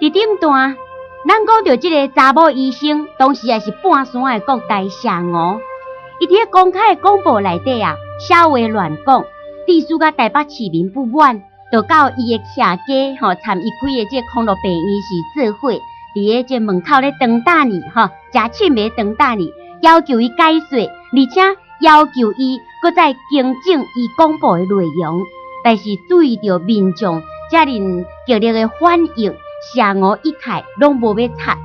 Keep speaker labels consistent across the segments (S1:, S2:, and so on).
S1: 伫顶段，咱讲到即个查某医生，当时也是半山的国大社五，伊伫个公开的广播内底啊，写话乱讲，致使甲台北市民不满，就到伊的徛家参伊开的即个康乐病院是做伙，伫个即门口咧长等伊食青糜长等伊，要求伊解释，而且要求伊搁再更正伊广播的内容。但是注意到民众遮尔激烈的反应，社五一概拢无要插，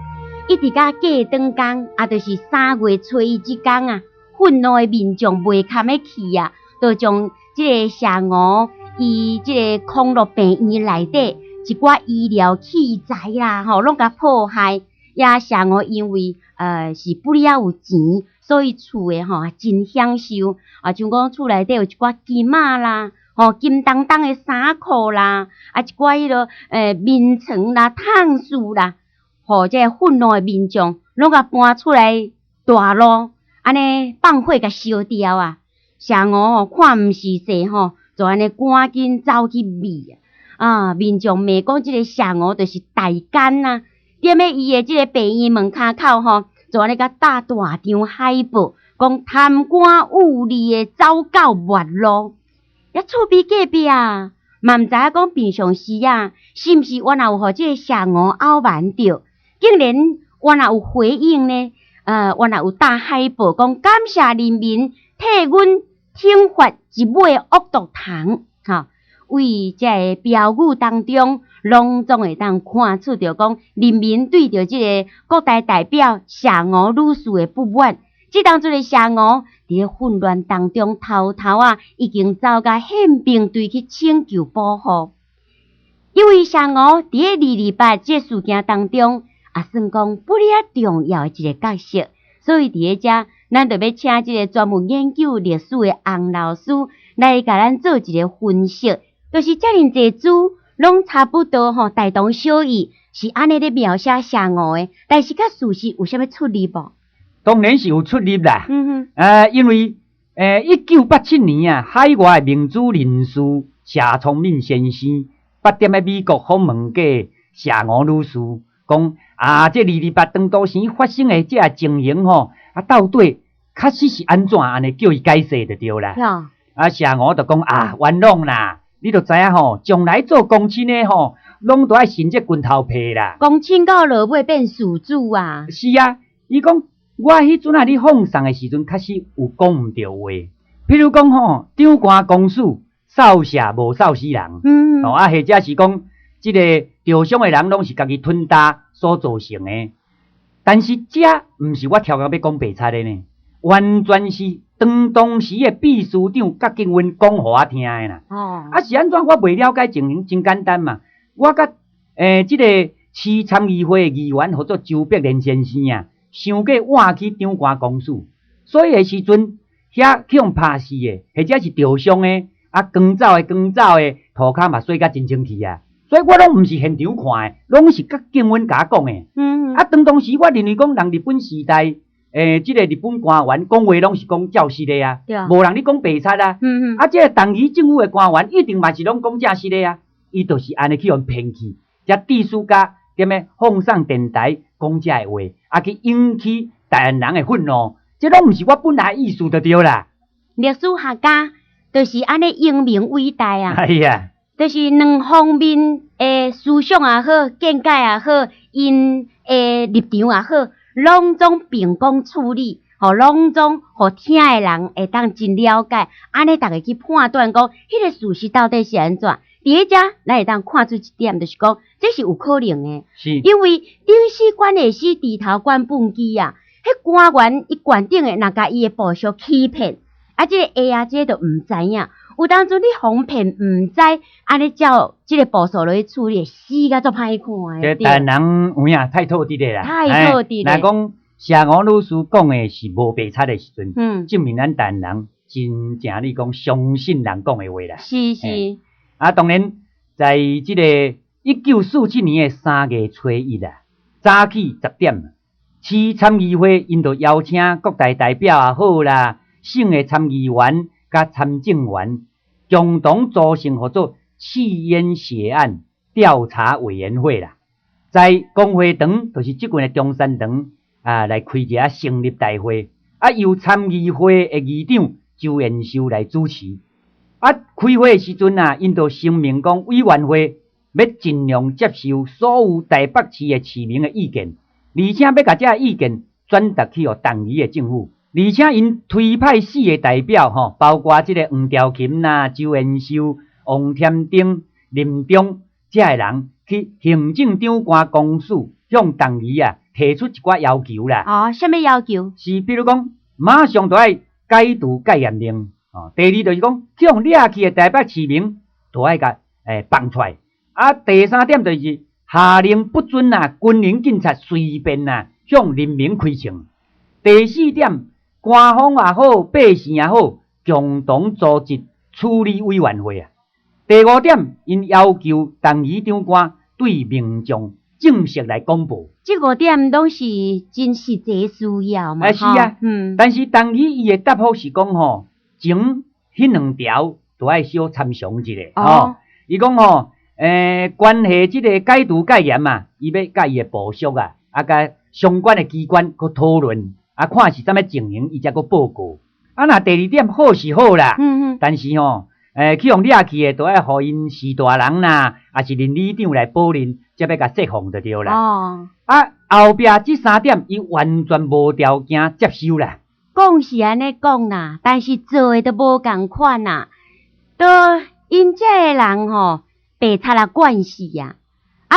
S1: 一直到过长工，就是3月初1即天啊，愤怒的民众袂堪的去啊，就将即个社五伊即个康乐病院内底一寡医疗器材啦，拢甲破坏。也社五因为是不了有钱，所以厝的真享受像讲厝内底有一寡金仔啦。金当当的衫裤啦，一寡迄落眠床啦、躺树啦，这愤怒的民众拢甲搬出来大路，安尼放火甲烧掉啊！社五看毋是势就安尼赶紧走去灭啊！民众骂讲即个社五就是大奸啊！踮咧伊的即个病院门骹口就安尼甲搭大张海报，讲贪官污吏的走狗末路。也厝边隔壁啊，嘛毋知影讲平常时啊，是毋是原来有互即个社五拗蛮着，竟然原来有回应呢？原来有大海报讲感谢人民替阮挺发一尾恶毒糖，为这个标语当中，隆重会当看出着讲人民对着即个国大代表社五女士的不满。即当阵的社五伫个混乱当中，偷偷已经走到宪兵队去请求保护。因为社五伫个228这事件当中，也算讲不哩重要的一个角色，所以伫个遮，咱就要请即个专门研究历史的洪老师来甲咱做一个分析，就是遮尔侪资，拢差不多大同小异，是安尼咧描写社五的，但是甲事实有啥物出入无？
S2: 当然是有出入啦。因为1987年啊，海外的民主人士谢聪明先生8点在美国访问过社五女士，讲这228长途时发生的这情形到底确实是安怎安尼叫伊解释就对啦。社五就讲冤枉啦，你就知影将来做公亲的拢都爱信这拳头皮啦。
S1: 公亲到落尾变事主啊。
S2: 是啊，伊讲。我迄阵你放送的时阵，确实有讲毋对话。譬如讲长官公事，扫射无扫死人。或者是讲，即个受伤的人拢是家己吞大所造成的。但是这毋是我挑到要讲白贼的呢，完全是当时的秘书长甲警员讲互我听的啦。是安怎？我未了解情形，真简单嘛。我甲即个市参议会的议员或者周碧莲先生啊。想过换去长官公事，所以的时阵，遐去用拍死的，或者是受伤的，光走的，涂骹嘛洗甲真清气啊。所以我拢毋是现场看的，拢是甲警员甲讲的。当时我认为讲，人日本时代，即个日本官员讲话拢是讲照实的啊，无人咧讲白贼啊。即个党议政府的官员一定嘛是拢讲正实的啊，伊就是安尼去用骗去，才致使甲踮咧放上电台讲这话。去引起台湾人的愤怒，这拢毋是我本来意思就对啦。
S1: 历史学家就是安尼英明伟大啊！
S2: 哎呀，
S1: 就是两方面的思想也好，见解也好，因的立场也好，拢总并讲处理，拢总互听的人会当真了解，安尼大家去判断讲，迄个事实到底是安怎？第一遮，咱会当看出一点，就是讲，这是有可能的。
S2: 是，
S1: 因为顶史管理司低头管本机啊，迄官员伊决定的，若甲伊的部属欺骗，这个下这个就毋知影。有当初你哄骗毋知，安尼照这个部属落去处理，死甲足歹看的。
S2: 这台人有影太透底了啦，
S1: 太透底了。
S2: 若讲社五女士讲的是无白贼的时阵，证明咱台人真正你讲相信人讲的话啦。
S1: 是。
S2: 当然，在这个1947年的3月初1啊，早起10点，市参议会因就邀请各大代表也好啦，省的参议员甲参政员共同组成合作气烟血案调查委员会啦。在公会堂，就是即群的中山堂来开一个成立大会，由参议会的议长周延修来主持。开会的时阵因就声明讲，委员会要尽量接受所有台北市的市民的意见，而且要甲这意见转达去党议的政府。而且因推派4个代表包括即个黄兆琴周延修、王添丁、林中这个人去行政长官公署向党议提出一寡要求啦。
S1: 什么要求？
S2: 是比如讲，马上就要解除戒严令。第二就是讲，向掠去的台北市民都要甲放出来。第三点就是下令不准军人警察随便向人民开枪。第四点，官方也好，百姓也好，共同组织处理委员会。第五点，因要求党议长官对民众正式来公布。
S1: 这5点拢是真实际需要嘛？
S2: 是啊，但是党议伊的答复是讲前迄2条都要小参详一下。伊讲关系即个解除戒严伊要甲伊的部属甲相关的机关去讨论，看是啥物情形，伊才去报告。若第2点好是好啦，但是去用掠去的，都要互因士大人也是邻里长来保认，才要甲释放就对啦。后壁这3点，伊完全无条件接受啦。
S1: 讲是安尼讲啦，但是做的都无共款啦。都因这个人白贼惯势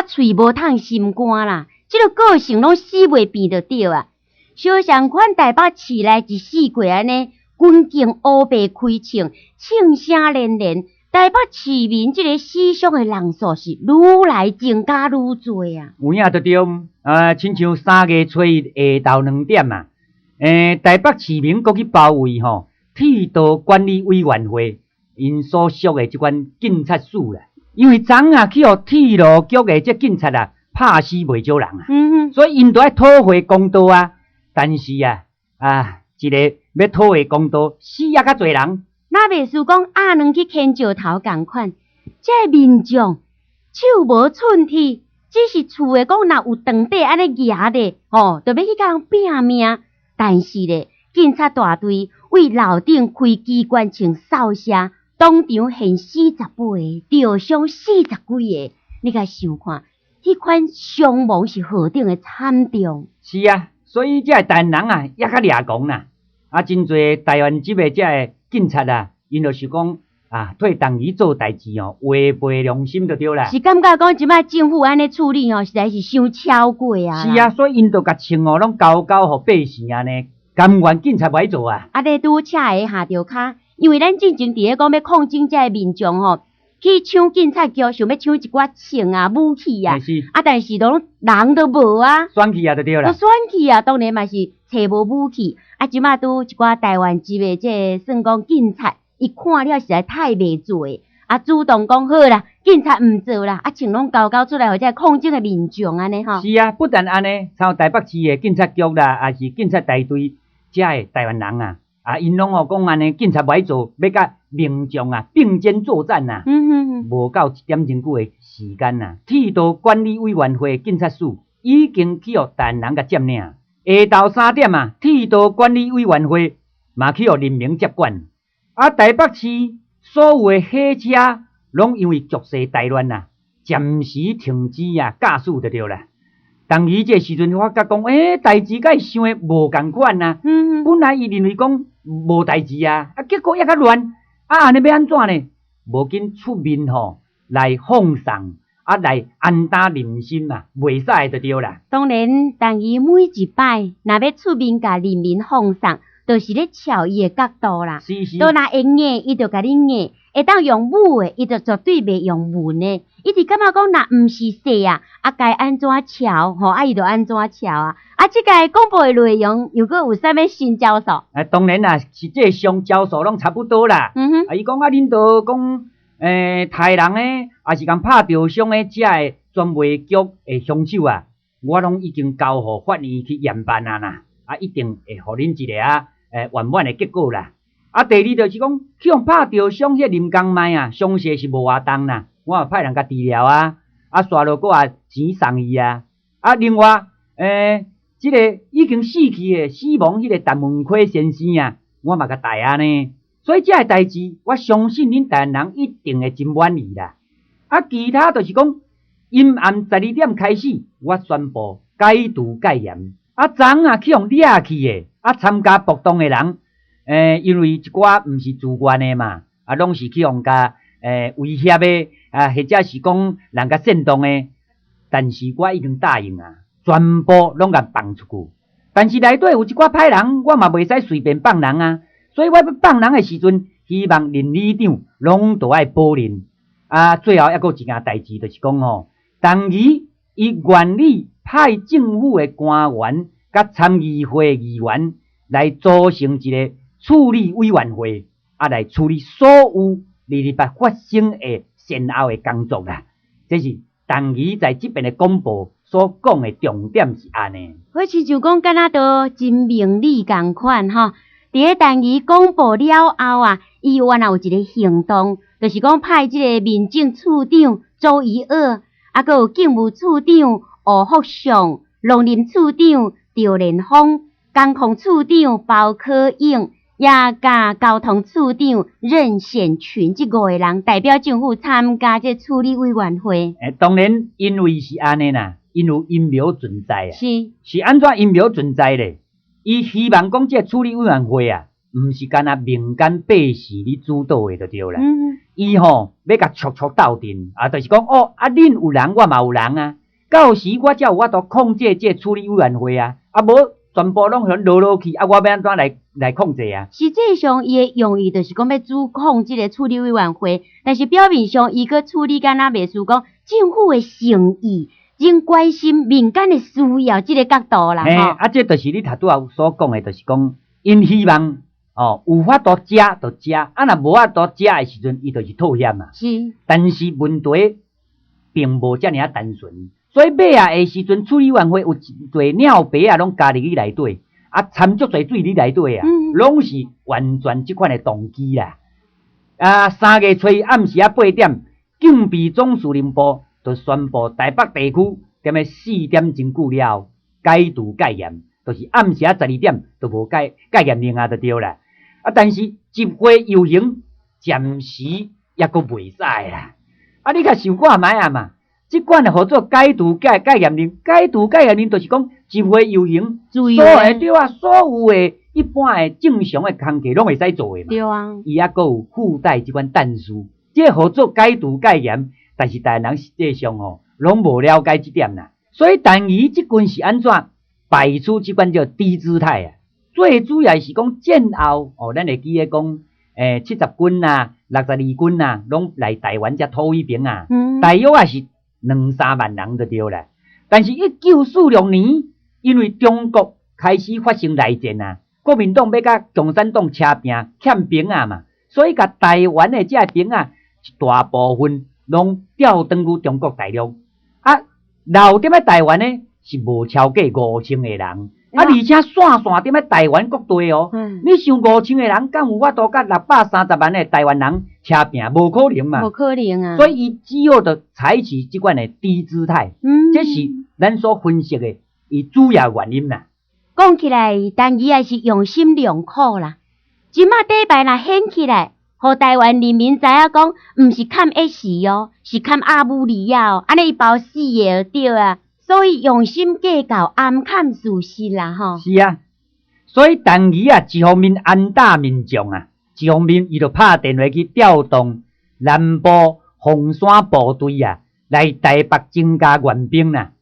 S1: 喙无通心肝啦，这个个性拢死袂变就对啊。小相款台北市内一4过安尼，军警乌白开枪，枪声连连，台北市民这个死伤的人数是愈来增加愈多
S2: 有影就对，亲像3月初1下昼2点台北市民搁去包围铁道管理委员会因所属的即款警察署啦，因为昨去互铁路局的这警察拍死袂少人所以因都要讨回公道但是一个要讨回公道，死较侪人。
S1: 那袂输讲两去牵石头共款，这民众手无寸铁，只是厝的讲若有长短安尼举咧，就要去甲人拼命。但是咧，警察大队为楼顶开机关枪扫射，当场现48个，吊伤40几个。你甲想看，迄款伤亡是何等的惨重？
S2: 是啊，所以这台湾人也较掠狂啦。真侪台湾籍的这个警察因就是讲替党议做代志违背良心就对啦。
S1: 是感觉讲即摆政府安尼处理实在是伤超过啊。
S2: 是啊，所以因就甲枪拢交互百姓呢，甘愿警察歹做
S1: 咧拄恰会下着骹，因为咱进前伫咧讲要抗争这个民众去抢警察局，想要抢一寡枪武器但是都人都无
S2: 选去就对啦。
S1: 都选去当然嘛是找无武器。即摆拄一寡台湾籍的这算讲警察，伊看了实在太袂做主动讲好啦，警察毋做啦，枪拢交出来，或者抗争的民众安尼
S2: 是啊，不但安尼，像台北市的警察局啦，也是警察大队，这个台湾人因拢讲安尼，警察歹做，要甲民众并肩作战无到1点钟久的时间铁道管理委员会警察署已经去互台湾人甲占领。下昼3点铁道管理委员会嘛去互人民接管。台北市所有的火车拢因为局势大乱暂时停止驾驶就对啦。当伊这时阵发觉讲，代志甲伊想的无共款本来伊认为讲无代志结果也较乱安尼要安怎呢？无紧出面来放送来安打人心袂使就对啦。
S1: 当然，当伊每一摆若要出面甲人民放送，就是咧朝伊的角度啦。都若会硬，伊就甲你硬；会当用武的，伊就绝对袂用文的。伊就感觉讲，若毋是说该安怎朝伊就安怎朝即个广播的内容又阁有啥物新教授？
S2: 当然是这上教授拢差不多啦。伊讲恁都讲。台人也是共拍着伤的这个专卖局的凶手我拢已经交互法院去验办啦，一定会互恁一个圆满的结果啦。第二就是讲，去用拍着伤迄林江麦详细是无活动啦，我也派人甲治疗刷落个钱送伊啊。另外，即个已经死去的死亡迄个陈文奎先生啊，我嘛甲带啊呢。所以这个代志，我相信恁台湾人一定会真满意啦。其他就是讲，阴暗12点开始，我宣布戒毒戒严。昨去用掠去的，参加暴动的人，因为一寡毋是自愿的嘛，拢是去用甲威胁的，或者是讲人甲煽动的。但是我已经答应啊，全部拢甲放出去。但是内底有一寡歹人，我嘛袂使随便放人啊。所以我要放人的时阵，希望林里长拢都爱保人。最后还有一件代志，就是讲同伊愿意派政府的官员甲参议会议员来组成一个处理委员会，来处理所有日发生的善后的工作啦。这是同伊在这边的公布所讲的重点是安尼。
S1: 好似就讲敢若都真明理共款吼。伫咧同伊公布了后伊原来有一个行动，就是讲派即个民政处长周怡娥，还有警务处长吴福祥、农林处长赵连峰、工控处长包可英，也甲交通处长任显群这5个人代表政府参加这处理委员会。
S2: 当然，因为是安尼啦，因有阴谋存在
S1: 是
S2: 安怎阴谋存在咧？伊希望讲这处理委员会毋是干那民间百姓你主导的就对啦。伊要甲促斗阵就是讲恁有人我嘛有人啊，到时我才有法度控制这处理委员会无全部拢落去我要安怎来控制啊？
S1: 实际上伊的用意就是讲要主控这个处理委员会，但是表面上伊个处理干那袂输讲政府的诚意。真关心民间的需要，这个角度啦
S2: 这就是你头拄仔所讲的，就是讲，因希望有法度食就食，若无法度食的时阵，伊就是妥协嘛。
S1: 是，
S2: 但是问题并无遮尔单纯，所以尾的时阵，处理委员会有一堆尿白拢加入去内底，掺足侪水伫内底拢是完全即款的动机啦。3月初暗时8点，警备总司令部就宣布台北地区踮咧4点钟久了，戒毒戒严，就是暗时12点都无戒严令就对啦。但是集会游行暂时也阁袂使啦。你甲想看卖嘛？即款的合作戒毒戒严令，戒毒戒严令就是讲集会游行，所有对所有的一般的正常的工作拢会使做的嘛。
S1: 对
S2: 伊还阁有附带即款但书，这合作戒毒戒严。但是台湾人实际上拢无了解这点啦，所以但伊即阵是安怎摆出即款叫低姿态最主要是讲战后咱会记得讲70军62军拢来台湾遮讨一兵大约也是2-3万人就对啦。但是1946年，因为中国开始发生内战国民党要甲共产党车拼欠兵嘛，所以甲台湾的这兵一大部分拢调转去中国大陆留踮咧台湾呢是无超过5000个人而且线踵踮咧台湾各地你想5000个人敢有法度甲630万的台湾人车拼？无可能嘛，
S1: 无可能
S2: 所以伊只有就采取即款的低姿态这是咱所分析的伊主要原因啦。
S1: 讲起来，但伊也是用心良苦啦。即马底牌若显起来，互台湾人民知影讲，毋是看一时是看阿姆利亚安尼一包死的对所以用心计较，暗看事实啦
S2: 是所以当伊一方面安打民众一方面伊就拍电话去调动南部红山部队来台北增加援兵啦。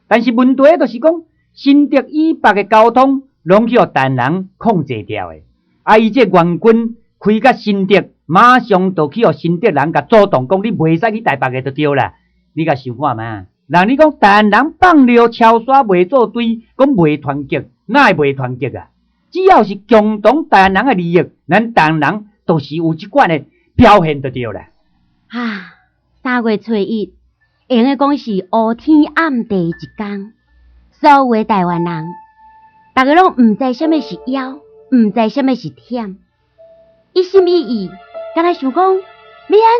S2: 但是问题就是讲，新竹以北的交通拢去互台湾人控制掉的伊这援军开到新竹，马上就去互新竹人甲主动讲，你袂使去台北的就对啦。你甲想看嘛？人你讲台湾人放尿超沙袂做堆，讲袂团结，哪会袂团结只要是共同台湾人的利益，咱台湾人都是有即款的表现就对啦。
S1: 3月初1，用的讲是乌天暗地一天，所有的台湾人，大家拢毋知什么是枵，毋知什么是忝，一心一意，敢若想讲要安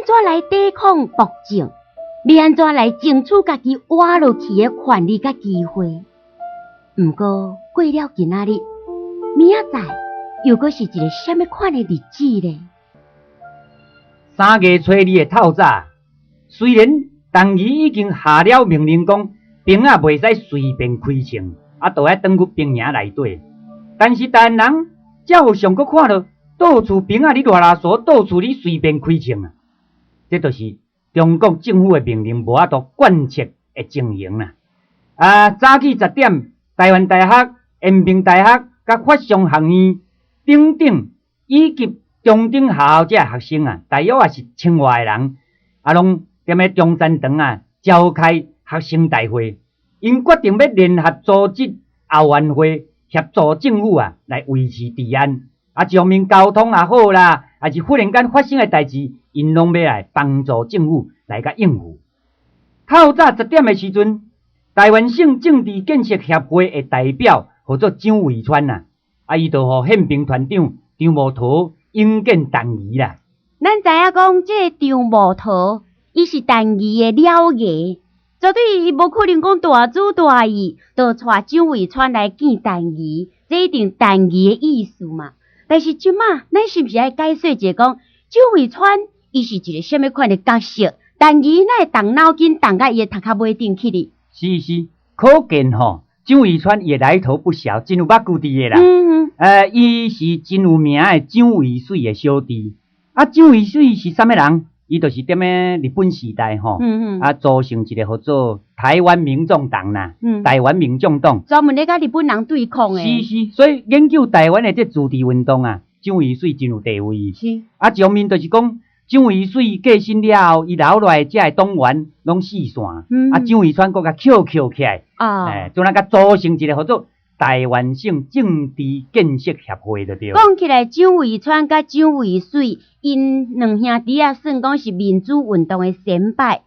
S1: 怎来抵抗暴政。要安怎来争取家己活落去的权利甲机会。毋过过了今仔日，明仔载又阁是一个什么款的日子呢
S2: 3月初2的透早，虽然陈仪已经下了命令讲兵仔袂使随便开枪，都要转去兵营内底，但是台湾人才有上阁看到到处兵仔伫热拉索，到处伫随便开枪啊！这就是中国政府的命令无法度贯彻的情形啦。早起10点，台湾大学、延平大学、甲法商学院等等，以及中等学校这学生啊，大约也是1000外个人，拢踮咧中山堂召开学生大会，因决定要联合组织后援会，协助政府来维持治安。上面交通也好啦，还是忽然间发生的代志，因拢要来帮助政府来甲应付。透早10点的时阵，台湾省政治建设协会的代表叫做张伟川伊就互宪兵团长张茂图引荐陈仪啦。
S1: 咱知影讲，这个张茂图，伊是陈仪的了爷，绝对伊无可能讲大主大义，就带张伟川来见陈仪，这一定陈仪的意思嘛。但是即马，咱是毋是爱解说一下讲，张伟川伊是一个什么款的角色？陈仪哪会动脑筋动甲伊的头壳尾顶去哩？
S2: 是，可见张伟川也来头不小，真有捌据地的啦。伊是真有名的张伟水的小弟。张伟水是啥物人？伊就是踮咧日本时代组成一个叫做台湾民众党啦，台湾民众党，
S1: 专门咧甲日本人对抗的。
S2: 是，所以研究台湾的这自治运动张伟水真有地位。
S1: 是。
S2: 上面就是讲张伟水过身了后，伊留落来这党员拢四散，张伟川搁甲翘起来，就甲组成一个叫做台湾省政治建设协会就对。
S1: 讲起来，张伟川甲张伟水，因两兄弟算讲是民主运动的先辈。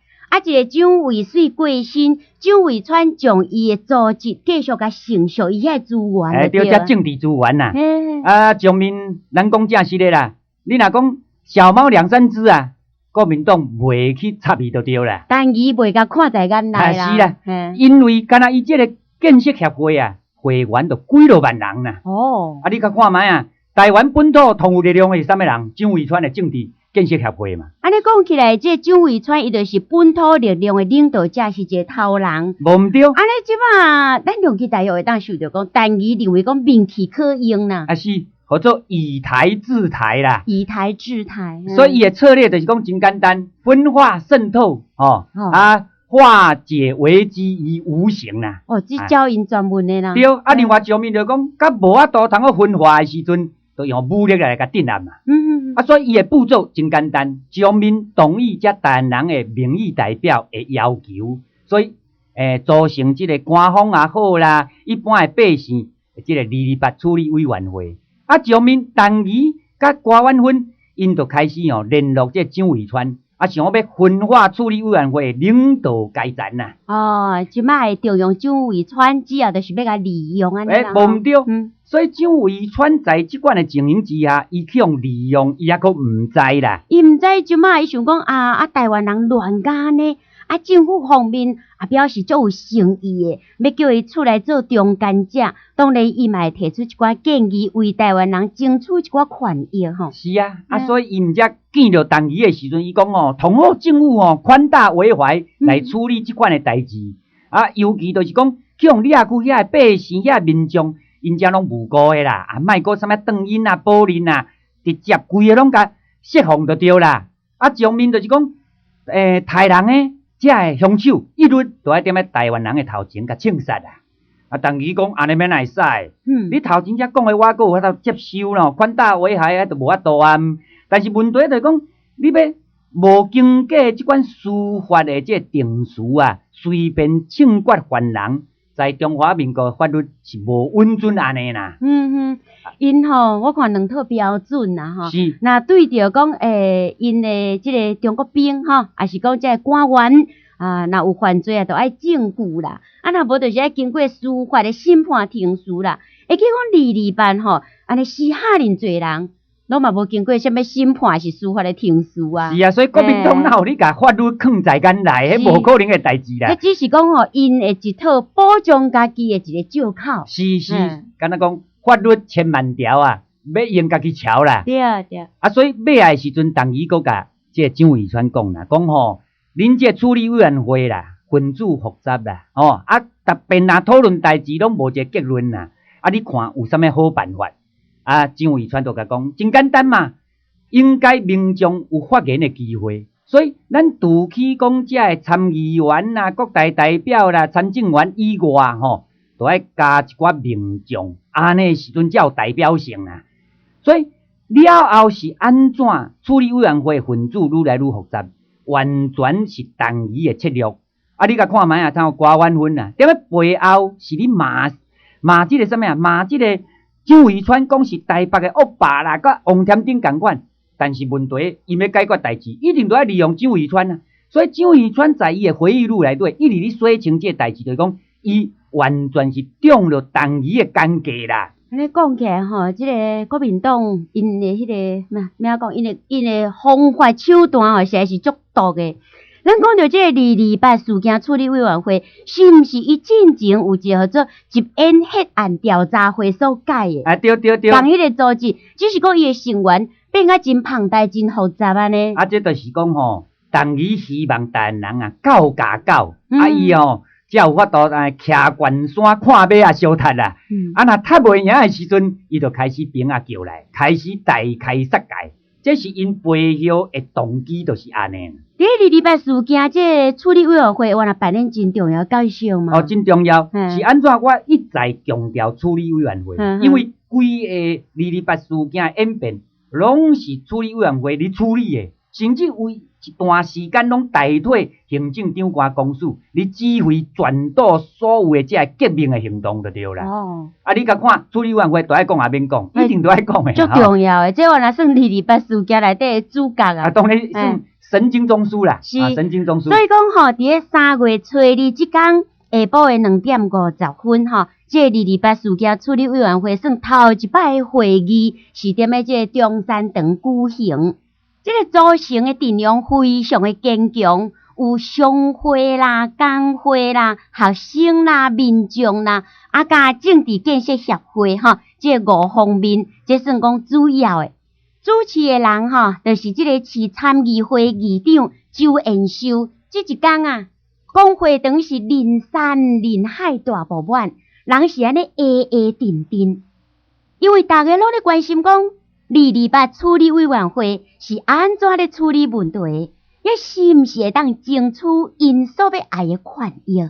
S1: 一个张伟水过身，张伟川将伊的组织继续甲承续伊遐资源。
S2: 对，这政治资源啦。上面咱讲正实的啦，你若讲小猫2、3只国民党袂去插伊就对啦。
S1: 但伊袂甲看在眼内啦。
S2: 是啦，因为敢若伊这个建设协会会员就几落万人啦。你甲看卖台湾本土同有力量的是啥物人？张伟川的政治建设协会嘛。安
S1: 尼讲起来，这张伟川伊就是本土力量的领导者，是一个头人。
S2: 无毋对。
S1: 安尼即马，咱用去大约会当想着讲，但伊认为讲名气可用啦。
S2: 是，叫做以台制台啦。
S1: 以台制台。
S2: 所以伊的策略就是讲真简单，分化渗透化解危机于无形啦。
S1: 这教因专门的啦。
S2: 对，另外上面就讲，甲无法度通分化的时阵，就用武力来甲镇压嘛。所以伊的步骤真简单，上面同意这台湾人的民意代表的要求，所以组成这个官方也好啦，一般的百姓这个228处理委员会。上面陈仪甲郭婉芬，因就开始联络这张伟川。想要分化处理委员会领导阶层啦。
S1: 即摆会调用张伟川，主要就是要甲利用安尼啦。
S2: 无毋对。所以张伟川在即款的情形之下，伊去用利用，伊还佫毋知啦。
S1: 伊毋知即摆伊想讲台湾人乱干呢。政府方面表示足有诚意的，要叫伊出来做中间者。当然，伊嘛会提出一寡建议，为台湾人争取一寡权益吼。
S2: 是所以伊毋才见到陈仪的时阵，伊讲同好政府宽大为怀来处理即款的代志。尤其就是讲，去用掠去遐百姓、遐民众，因遮拢无辜的啦，莫过啥物邓因保林直接规个拢甲释放就对啦。上面就是讲，台人的这个凶手一律都爱踮咧台湾人的头前甲枪杀陈仪讲安尼免会使，你头前才讲的我还有法度接受咯，宽大为怀都无法度但是问题就是讲，你要无经过即款司法的这定词随便枪决犯人，在中华民国法律是无允准安尼啦。
S1: 因我看两套标准啦
S2: 是。
S1: 那对着讲因的即个中国兵还是讲这个官员若有犯罪就爱证据啦。若无就是爱经过司法的审判庭事啦。会去讲228安尼死吓人侪人，拢嘛无经过什么审判是司法的庭事啊。
S2: 是啊，所以国民党哪有你甲法律放在眼内，迄无可能的代志啦。
S1: 迄只是讲吼，因的一套保障家己的一个借口。
S2: 是，敢若讲法律千万条啊，要用家己瞧啦。
S1: 对。
S2: 啊，所以尾仔的时阵，同伊搁甲即个蒋渭川讲啦，讲吼，恁即个处理委员会啦，分组复杂啦，逐遍若讨论代志拢无一个结论啦。啊，你看有啥物好办法？啊，蒋渭川就甲讲，真简单嘛，应该民众有发言的机会。所以，咱除去讲遮个参议员啦、国大代表啦、参政员以外，都爱加一寡民众，安尼时阵才有代表性啊。所以了后是安怎处理委员会分组愈来愈复杂，完全是同伊的策略。啊，你甲看卖啊，像瓜湾分啊，踮咧背后是你骂即个啥物啊？骂即个蒋渭川讲是台北的恶霸啦，甲王添丁共款。但是问题，伊要解决代志，一定都要利用蒋渭川啊。所以蒋渭川在伊的回忆录内底，一直咧说清这代志，就是讲伊完全是中了同伊的奸计啦。
S1: 安尼讲起来吼，即个国民党因的迄个咩讲，因的方法手段吼，实在是足毒的。咱讲到即个228事件处理委员会，是毋是伊进前有一个叫做集烟血案调查会所改的？
S2: 啊，对。同
S1: 迄个组织，只是讲伊的成员变啊真庞大、真复杂安尼。
S2: 啊，这就是讲吼，同伊希望台湾人啊，搞加搞，啊伊才有法度徛悬山看马啊，烧塔啦。啊，若踢袂赢的时阵，伊就开始兵啊叫来，开始大开杀戒。这是因背后的动机，就是安尼。
S1: 伫228事件，这处理委员会原来扮演真重要角色嘛？
S2: 真重要。是安怎？我一再强调处理委员会，因为规个228事件演变，拢是处理委员会咧处理的，甚至为一段时间拢代替行政长官公署，你指挥全岛所有的这革命的行动就对啦。啊，你甲看处理委员会，都爱讲也免讲，一定都爱讲的。
S1: 足重要的，这原来算228事件内底的主角啊。
S2: 当然算神经中枢啦，神经中枢。
S1: 所以讲吼，伫咧3月初2即天下晡的2點50分这228事件处理委员会算头一摆的会议是踮咧这中山堂举行。这个组成的阵容非常的坚强，有商会啦、工会啦、学生啦、民众啦，加政治建设协会这5方面，这算讲主要的。主持的人就是这个市参议会议长周延修。这一天啊，讲会堂是人山人海大爆满，人是安尼定，因为大家拢咧关心讲228处理委员会是安怎咧处理问题，也是毋是会当争取因所要爱的权益。